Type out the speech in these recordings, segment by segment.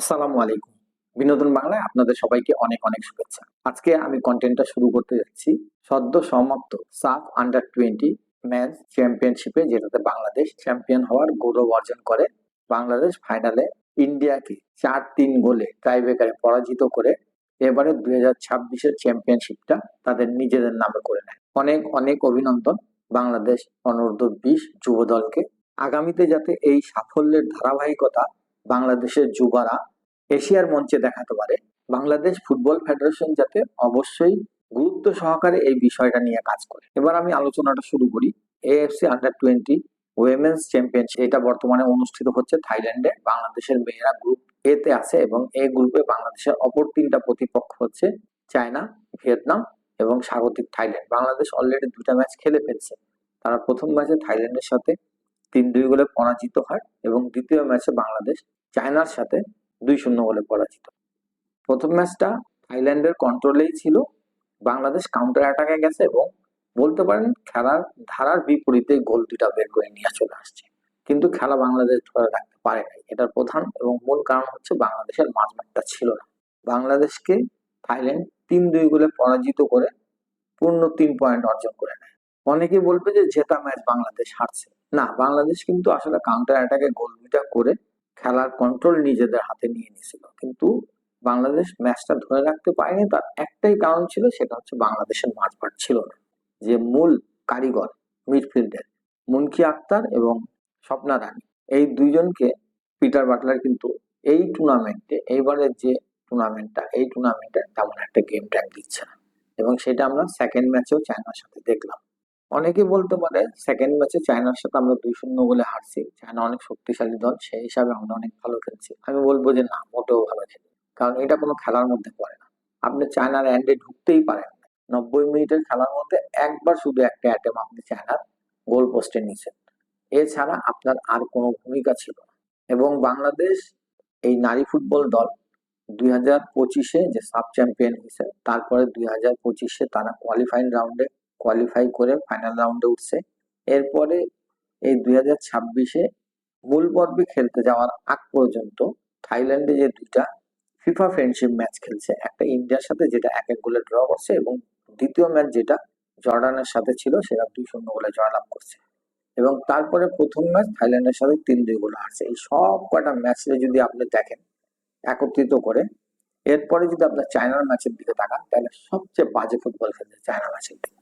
আসসালামু আলাইকুম। বিনোদন বাংলায় আপনাদের সবাইকে অনেক অনেক শুভেচ্ছা। আজকে আমি কন্টেন্টটা শুরু করতে যাচ্ছি সদ্য সমাপ্ত সাফ আন্ডার 20 ম্যাচ চ্যাম্পিয়নশিপে, যেটাতে বাংলাদেশ চ্যাম্পিয়ন হওয়ার গৌরব অর্জন করে। বাংলাদেশ ফাইনালে ইন্ডিয়াকে 4-3 গোলে টাইব্রেকারে পরাজিত করে এবারে 2026-এর চ্যাম্পিয়নশিপটা তাদের নিজেদের নামে করে নেয়। অনেক অনেক অভিনন্দন বাংলাদেশ অনূর্ধ্ব-20 যুব দলকে। আগামীতে যাতে এই সাফল্যের ধারাবাহিকতা বাংলাদেশের যুবরা এশিয়ার মঞ্চে দেখাতে পারে, বাংলাদেশ ফুটবল ফেডারেশন যাতে অবশ্যই গুরুত্ব সহকারে এই বিষয়টা নিয়ে কাজ করে। এবার আমি আলোচনাটা শুরু করি। এএফসি আন্ডার 20 উইমেন্স চ্যাম্পিয়নশিপ, এটা বর্তমানে অনুষ্ঠিত হচ্ছে থাইল্যান্ডে। বাংলাদেশের মেয়েরা গ্রুপ এ তে আছে এবং এই গ্রুপে বাংলাদেশের অপর 3টা প্রতিপক্ষ হচ্ছে চায়না, ভিয়েতনাম এবং স্বাগতিক থাইল্যান্ড। বাংলাদেশ অলরেডি 2টা ম্যাচ খেলে ফেলছে। তারা প্রথম ম্যাচে থাইল্যান্ডের সাথে 3-2 গোলে পরাজিত হয় এবং দ্বিতীয় ম্যাচে বাংলাদেশ চায়নার সাথে 2-0 গোলে পরাজিত। প্রথম ম্যাচটা থাইল্যান্ডের কন্ট্রোলেই ছিল, বাংলাদেশ কাউন্টার অ্যাটাকে গেছে এবং বলতে পারেন খেলার ধারার বিপরীতে গোল 2টা বের করে নিয়ে চলে আসছে, কিন্তু খেলা বাংলাদেশ ধরে রাখতে পারে নাই। এটার প্রধান এবং মূল কারণ হচ্ছে বাংলাদেশের মাঝমাঠটা ছিল না। বাংলাদেশকে থাইল্যান্ড 3-2 গোলে পরাজিত করে পূর্ণ 3 পয়েন্ট অর্জন করে নেয়। অনেকে বলবে যে জেতা ম্যাচ বাংলাদেশ হারছে, না, বাংলাদেশ কিন্তু আসলে কাউন্টার অ্যাটাকে গোল 2টা করে খেলার কন্ট্রোল নিজেদের হাতে নিয়ে নিয়েছিল, কিন্তু বাংলাদেশ ম্যাচটা ধরে রাখতে পারেনি। তার একটাই কারণ ছিল, সেটা হচ্ছে বাংলাদেশের মাঝমাঠ ছিল না। যে মূল কারিগর মিডফিল্ডের মুনকি আক্তার এবং স্বপ্না রানী, এই দুইজনকে পিটার বাটলার কিন্তু এই টুর্নামেন্টে, এইবারের যে টুর্নামেন্টটা, এই টুর্নামেন্টে তেমন একটা গেম টাইম দিচ্ছে না এবং সেটা আমরা সেকেন্ড ম্যাচেও চায়নার সাথে দেখলাম। অনেকে বলতে পারে সেকেন্ড ম্যাচে চায়নার সাথে আমরা 2-0 গোলে হারছি, চায়না অনেক শক্তিশালী দল, সেই হিসাবে আমরা অনেক ভালো খেলছি। আমি বলবো যে না, মোটেও ভালো খেলি, কারণ এটা কোনো খেলার মধ্যে পড়ে না। আপনি চায়নার এন্ডে ঢুকতেই পারেন না। 90 মিনিটের খেলার মধ্যে একবার শুধু একটা অ্যাটেম্প আপনি চায়নার গোল পোস্টে নিয়েছেন, এছাড়া আপনার আর কোনো ভূমিকা ছিল না। এবং বাংলাদেশ এই নারী ফুটবল দল 2025-এ যে সাব চ্যাম্পিয়ন হয়েছে, তারপরে 2025-এ তারা কোয়ালিফাই করে ফাইনাল রাউন্ডে উঠছে। এরপরে এই 2026-এ মূল পর্বে খেলতে যাওয়ার আগ পর্যন্ত থাইল্যান্ডে যে 2টা ফিফা ফ্রেন্ডশিপ ম্যাচ খেলছে, একটা ইন্ডিয়ার সাথে যেটা 1-1 গোলে ড্র করছে এবং দ্বিতীয় ম্যাচ যেটা জর্ডানের সাথে ছিল সেটা 2-0 গোলে জয়লাভ করছে। এবং তারপরে প্রথম ম্যাচ থাইল্যান্ডের সাথে 3-2 গোলে হারছে। এই সব কটা ম্যাচে যদি আপনি দেখেন একত্রিত করে, এরপরে যদি আপনার চায়নার ম্যাচের দিকে তাকান, তাহলে সবচেয়ে বাজে ফুটবল খেলছে চায়না ম্যাচের দিকে।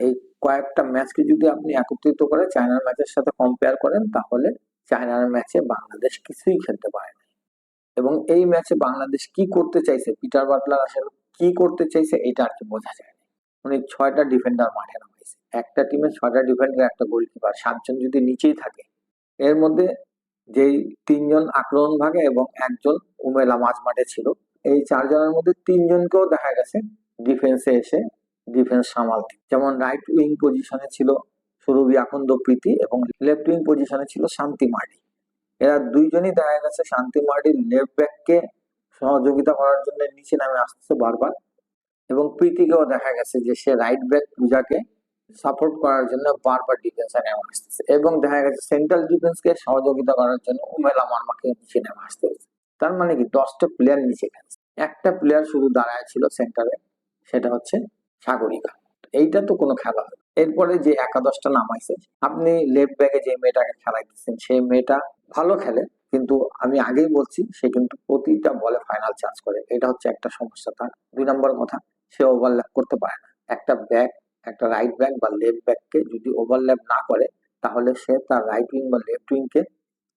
এই কয়েকটা ম্যাচকে যদি আপনি একত্রিত করে চায়নার ম্যাচের সাথে কম্পেয়ার করেন, তাহলে চায়নার ম্যাচে বাংলাদেশ কিছুই খেলতে পারে না। এবং এই ম্যাচে বাংলাদেশ কি করতে চাইছে, পিটার বাটলার আসলে কি করতে চাইছে, এটা আর কি বোঝা যায় না। উনি 6টা ডিফেন্ডার মাঠে নামাইছে। একটা টিমে 6টা ডিফেন্ডার, একটা গোলকিপার, 7জন যদি নিচেই থাকে, এর মধ্যে যেই 3জন আক্রমণ ভাগে এবং একজন উমেলা মাঝ মাঠে ছিল, এই 4জনের মধ্যে 3জনকেও দেখা গেছে ডিফেন্সে এসে ডিফেন্স সামালতে। যেমন রাইট উইং পজিশনে ছিল সুরভি আকন্দ প্রীতি এবং লেফট উইং পজিশনে ছিল শান্তি মার্ডি। এরা দুইজনই দেখা গেছে শান্তি মার্ডির লেফট ব্যাককে সহযোগিতা করার জন্য নিচে নামে আসতেছে বারবার, এবং প্রীতিকেও দেখা গেছে যে সে রাইট ব্যাক পূজাকে সাপোর্ট করার জন্য বারবার ডিফেন্সে নেমে আসতেছে, এবং দেখা গেছে সেন্ট্রাল ডিফেন্সকে সহযোগিতা করার জন্য উমেলা মার্মাকে নিচে নেমে আসতে হয়েছে। তার মানে কি 10টা প্লেয়ার নিচে গেছে, একটা প্লেয়ার শুধু দাঁড়ায় ছিল সেন্টারে, সেটা হচ্ছে সাগরিকা। এইটা তো কোনো খেলা হয়। এরপরে যে একাদশটা নামাইছে, আপনি লেফট ব্যাকে যে মেয়েটাকে খেলাইতেছেন, সেই মেয়েটা ভালো খেলে, কিন্তু আমি আগেই বলছি সে কিন্তু প্রতিটা বলে ফাইনাল চান্স করে, এটা হচ্ছে একটা সমস্যা তার। 2 নম্বর কথা, সে ওভারল্যাপ করতে পারে না। একটা রাইট ব্যাক বা লেফট ব্যাককে যদি ওভারল্যাপ না করে, তাহলে সে তার রাইট উইং বা লেফট উইংকে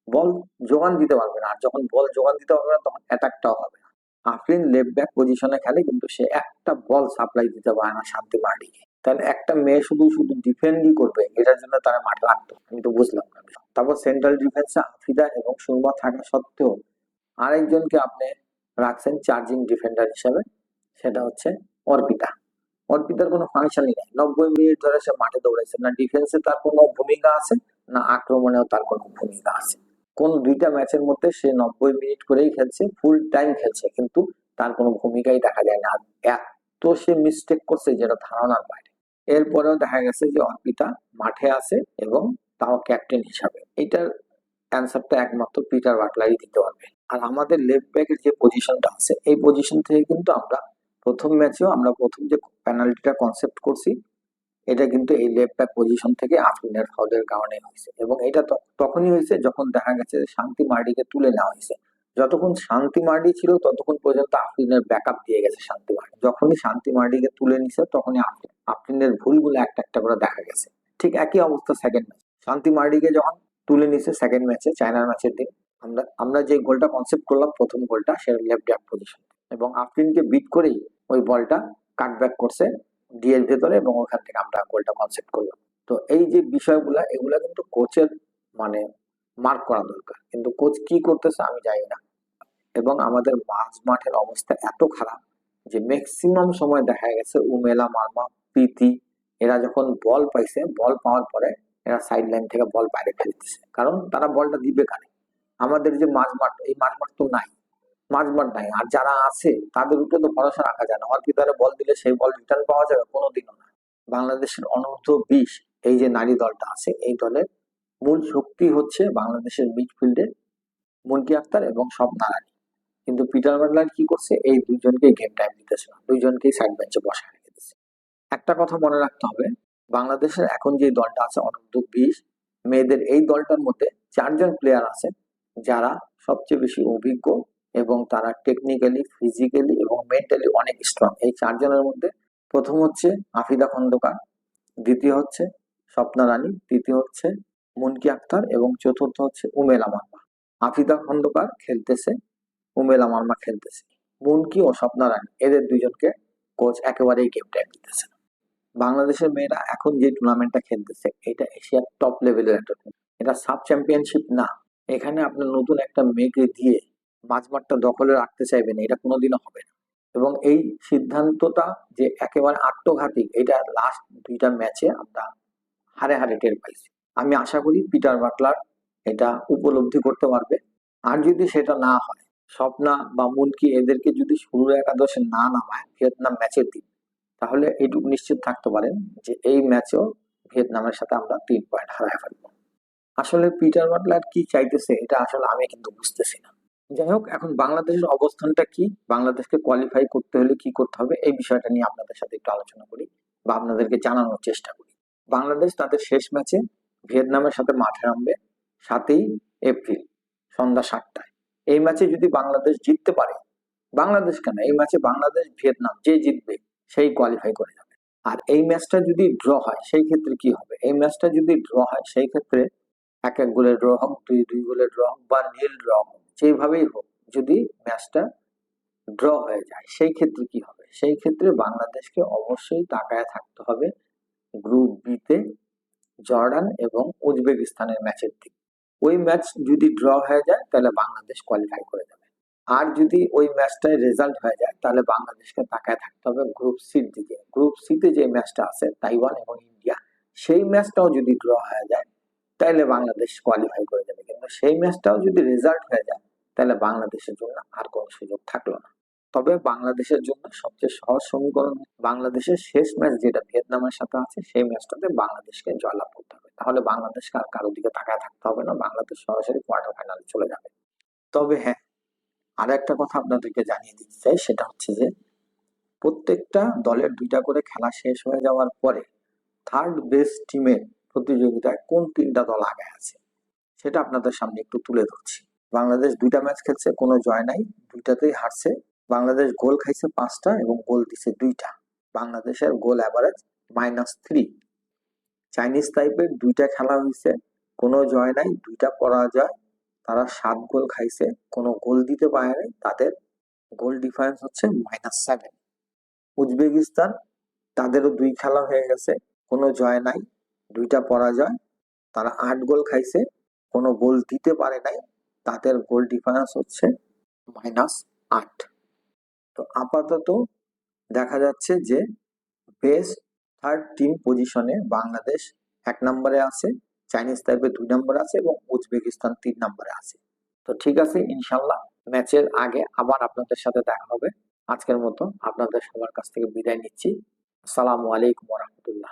বল যোগান দিতে পারবে না, আর যখন বল যোগান দিতে পারবে না তখন অ্যাটাকটাও হবে না। আফরিন লেফট ব্যাক পজিশনে খেলে, কিন্তু সে একটা বল সাপ্লাই দিতে পারে না শান্তি মার্ডিকে। তাহলে একটা মেয়ে শুধু শুধু ডিফেন্ডই করবে, এটার জন্য তারা মাঠে রাখতো, আমি তো বুঝলাম না। তারপর সেন্ট্রাল ডিফেন্সে আফিদা এবং সুরমা থাকা সত্ত্বেও আরেকজনকে আপনি রাখছেন চার্জিং ডিফেন্ডার হিসেবে, সেটা হচ্ছে অর্পিতা। অর্পিতার কোনো ফাংশনই নেই। 90 মিনিট ধরে সে মাঠে দৌড়াইছে, না ডিফেন্সে তার কোনো ভূমিকা আছে, না আক্রমণেও তার কোনো ভূমিকা আছে। কোন 2টা ম্যাচের মধ্যে সে 90 মিনিট করেই খেলছে, ফুল টাইম খেলছে, কিন্তু তার কোনো ভূমিকাই দেখা যায় না। এত সে মিস্টেক করছে যেটা ধারণার বাইরে। এরপরেও দেখা গেছে যে অর্পিতা মাঠে আছে এবং তাও ক্যাপ্টেন হিসাবে। এটার অ্যান্সারটা একমাত্র পিটার বাটলারই দিতে পারবে। আর আমাদের লেফট ব্যাকের যে পজিশনটা আছে এই পজিশন থেকে কিন্তু আমরা প্রথম ম্যাচেও আমরা প্রথম যে পেনাল্টিটা কনসেপ্ট করছি এটা কিন্তু এই লেফট ব্যাক পজিশন থেকে আফরিনের ফাউলের কারণে হয়েছে, এবং এটা তখনই হয়েছে যখন দেখা গেছে যে শান্তি মার্ডিকে তুলে নেওয়া হয়েছে। যতক্ষণ শান্তি মার্ডি ছিল ততক্ষণ পর্যন্ত আফরিনের ব্যাকআপ দিয়ে গেছে শান্তি মার্ডি, যখনই শান্তি মার্ডিকে তুলে নিছে তখনই আফরিনের ভুলগুলো একটা একটা করে দেখা গেছে। ঠিক একই অবস্থা সেকেন্ড ম্যাচ, শান্তি মার্ডিকে যখন তুলে নিছে সেকেন্ড ম্যাচে চায়নার ম্যাচের দিন, আমরা যে গোলটা কনসেপ্ট করলাম প্রথম গোলটা সেটা লেফট ব্যাক পজিশন, এবং আফরিনকে বিট করেই ওই বলটা কাটব্যাক করছে ডিএর ভেতরে, এবং ওখান থেকে আমরা গোলটা কনসেপ্ট করলাম। তো এই যে বিষয়গুলা এগুলা কিন্তু কোচের মানে মার্ক করা দরকার, কিন্তু কোচ কি করতেছে আমি জানি না। এবং আমাদের মাঝ মাঠের অবস্থা এত খারাপ যে ম্যাক্সিমাম সময় দেখা গেছে উমেলা, মার্মা, প্রীতি এরা যখন বল পাইছে, বল পাওয়ার পরে এরা সাইড লাইন থেকে বল বাইরে ফেলতেছে, কারণ তারা বলটা দিবে কানে। আমাদের যে মাঝ মাঠ, এই মাঝ মাঠ তো নাই, মাঝমাঠ নাই, আর যারা আছে তাদের উপরে তো ভরসা রাখা যায় না। অর্পিতারে বল দিলে সেই বল রিটার্ন পাওয়া যাবে? কোনোদিনও না। বাংলাদেশের অনূর্ধ্ব-20 এই যে নারী দলটা আছে এই দলের মূল শক্তি হচ্ছে বাংলাদেশের মিডফিল্ডে মুনকি আক্তার এবং স্বপ্না রানী, কিন্তু পিটার বাটলার কি করছে, এই দুইজনকে গেম টাইম দিতেছে না, দুইজনকেই সাইড বেঞ্চে বসায় রেখে দিচ্ছে। একটা কথা মনে রাখতে হবে, বাংলাদেশের এখন যে দলটা আছে অনূর্ধ্ব-20 মেয়েদের, এই দলটার মধ্যে 4জন প্লেয়ার আছে যারা সবচেয়ে বেশি অভিজ্ঞ এবং তারা টেকনিক্যালি, ফিজিক্যালি এবং মেন্টালি অনেক স্ট্রং। এই 4জনের মধ্যে প্রথম হচ্ছে আফিদা খন্দকার, দ্বিতীয় হচ্ছে স্বপ্না রানী, তৃতীয় হচ্ছে মুনকি আক্তার এবং চতুর্থ হচ্ছে উমেলা মার্মা। আফিদা খন্দকার খেলতেছে, উমেলা মার্মা খেলতেছে, মুনকি ও স্বপ্না রানী এদের দুইজনকে কোচ একেবারেই গেম টাইম দিতেছে। বাংলাদেশের মেয়েরা এখন যে টুর্নামেন্টটা খেলতেছে এটা এশিয়ার টপ লেভেলের একটা টুর্নামেন্ট, এটা সাব চ্যাম্পিয়নশিপ না। এখানে আপনার নতুন একটা মেয়েকে দিয়ে মাঝমাঠটা দখলে রাখতে চাইবেন, এটা কোনোদিনও হবে না। এবং এই সিদ্ধান্তটা যে একেবারে আত্মঘাতী, এটা লাস্ট 2টা ম্যাচে আমরা হারে হারে টের পাইছি। আমি আশা করি পিটার বাটলার এটা উপলব্ধি করতে পারবে। আর যদি সেটা না হয়, স্বপ্না বা মুনকি এদেরকে যদি শুরুর একাদশে না নামায় ভিয়েতনাম ম্যাচের দিন, তাহলে এইটুকু নিশ্চিত থাকতে পারেন যে এই ম্যাচেও ভিয়েতনামের সাথে আমরা 3 পয়েন্ট হারায় ফেলবো। আসলে পিটার বাটলার কি চাইতেছে এটা আসলে আমি কিন্তু বুঝতেছি না। যাই হোক, এখন বাংলাদেশের অবস্থানটা কি, বাংলাদেশকে কোয়ালিফাই করতে হলে কি করতে হবে এই বিষয়টা নিয়ে আপনাদের সাথে একটু আলোচনা করি বা আপনাদেরকে জানানোর চেষ্টা করি। বাংলাদেশ তাদের শেষ ম্যাচে ভিয়েতনামের সাথে মাঠে নামবে 7ই এপ্রিল সন্ধ্যা 7টায়। এই ম্যাচে যদি বাংলাদেশ জিততে পারে, বাংলাদেশ কেন, এই ম্যাচে বাংলাদেশ ভিয়েতনাম যে জিতবে সেই কোয়ালিফাই করে যাবে। আর এই ম্যাচটা যদি ড্র হয় সেই ক্ষেত্রে কি হবে, এই ম্যাচটা যদি ড্র হয় সেই ক্ষেত্রে 1-1 গোলের ড্র হোক, 2-2 গোলের ড্র হোক বা নীল ড্র হোক, যেভাবেই হোক যদি ম্যাচটা ড্র হয়ে যায় সেই ক্ষেত্রে কি হবে, সেই ক্ষেত্রে বাংলাদেশকে অবশ্যই তাকায় থাকতে হবে গ্রুপ বিতে জর্ডান এবং উজবেকিস্তানের ম্যাচের দিক। ওই ম্যাচ যদি ড্র হয়ে যায় তাহলে বাংলাদেশ কোয়ালিফাই করে যাবে। আর যদি ওই ম্যাচটায় রেজাল্ট হয়ে যায় তাহলে বাংলাদেশকে তাকায় থাকতে হবে গ্রুপ সির দিকে। গ্রুপ সিতে যে ম্যাচটা আছে তাইওয়ান এবং ইন্ডিয়া, সেই ম্যাচটাও যদি ড্র হয়ে যায় তাহলে বাংলাদেশ কোয়ালিফাই করে যাবে। কিন্তু সেই ম্যাচটাও যদি রেজাল্ট হয়ে যায় তাহলে বাংলাদেশের জন্য আর কোনো সুযোগ থাকলো না। তবে বাংলাদেশের জন্য সবচেয়ে সহজ সমীকরণ, বাংলাদেশের শেষ ম্যাচ যেটা ভিয়েতনামের সাথে আছে সেই ম্যাচটাতে বাংলাদেশকে জয়লাভ করতে হবে, তাহলে বাংলাদেশকে আর কারোর দিকে তাকায় থাকতে হবে না, বাংলাদেশ সরাসরি কোয়ার্টার ফাইনালে চলে যাবে। তবে হ্যাঁ, আর একটা কথা আপনাদেরকে জানিয়ে দিতে চাই, সেটা হচ্ছে যে প্রত্যেকটা দলের 2টা করে খেলা শেষ হয়ে যাওয়ার পরে থার্ড বেস্ট টিমের প্রতিযোগিতায় কোন 3টা দল আগে আছে সেটা আপনাদের সামনে একটু তুলে ধরছি। বাংলাদেশ 2টা ম্যাচ খেলছে, কোনো জয় নাই, 2টাতেই হারছে। বাংলাদেশ গোল খাইছে 5টা এবং গোল দিছে 2টা। বাংলাদেশের গোল অ্যাভারেজ -3। চাইনিজ টাইপের 2টা খেলা হয়েছে, কোনো জয় নাই, 2টা পরাজয়। তারা 7 গোল খাইছে, কোনো গোল দিতে পারে নাই, তাদের গোল ডিফারেন্স হচ্ছে -7। উজবেকিস্তান, তাদেরও 2 খেলা হয়ে গেছে, কোনো জয় নাই, 2টা পরাজয়। তারা 8 গোল খাইছে, কোনো গোল দিতে পারে নাই, তাদের গোল ডিফারেন্স হচ্ছে -8। তো আপাতত দেখা যাচ্ছে যে বেস্ট থার্ড টিম পজিশনে বাংলাদেশ 1 নম্বরে আছে, চাইনিজ তাইপে 2 নম্বরে আছে এবং উজবেকিস্তান 3 নম্বরে আছে। তো ঠিক আছে, ইনশাল্লাহ ম্যাচের আগে আবার আপনাদের সাথে দেখা হবে। আজকের মতো আপনাদের সবার কাছ থেকে বিদায় নিচ্ছি। আসসালামু আলাইকুম ওয়া রাহমাতুল্লাহ।